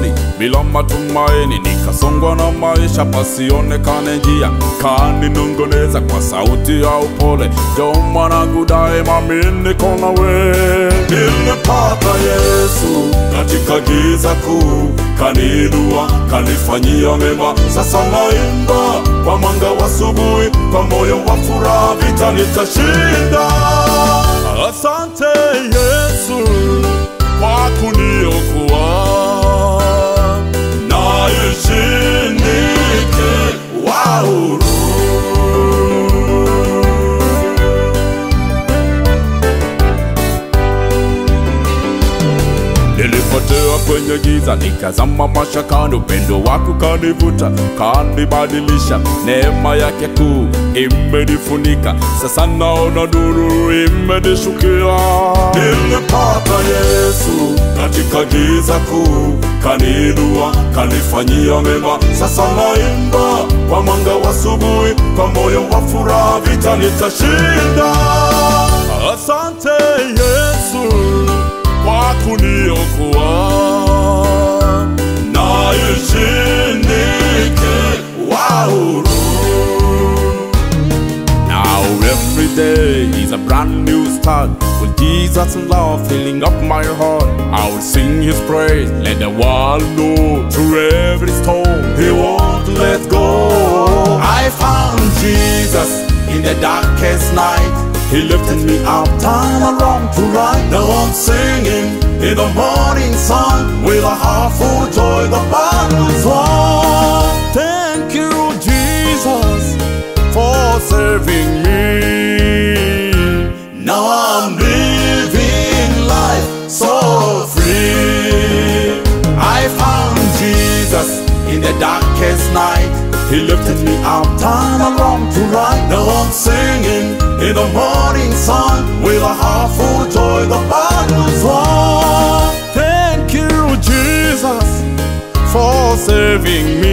gizani bila matumaini, nikasongwa na maisha pasionekane njia. Kaninongoneza kwa sauti ya upole, njoo mwanangu daima mimi niko nawe. Nilipata Yesu katika giza kuu, kaninua, kanifanyia mema. Sasa naimba kwa mwanga wa asubuhi, kwa moyo wa furaha vita nitashinda. Asante Yesu kwa kuniokoa, naishi nikiwa huru. Nilipotea kwenye giza, nikazama mashakani, upendo wako kanivuta, kanibadilisha. Neema yake kuu imenifunika, sasa naona nuru imenishukia. Nilipata Yesu katika giza kuu, kaninua, kanifanyia mema. Sasa naimba kwa mwanga wa asubuhi, kwa moyo wa furaha vita nitashinda. Asante Yesu kwa kuniokoa, naishi nikiwa huru. Now every day is a brand new start, with Jesus' love filling up my heart. I will sing His praise, let the world know. Through every storm He won't let go. I found Jesus in the darkest night, He lifted me up, turned around to right. Now I'm singing in the morning sun, with a heart full of joy, the battle's won. Thank you Jesus for saving me. Now I'm living life so free. I found Jesus in the darkest night, He lifted me up, turned around to right. Now I'm singing in the morning sun, with a heart full of joy, the battle's won. Thank you Jesus for saving me.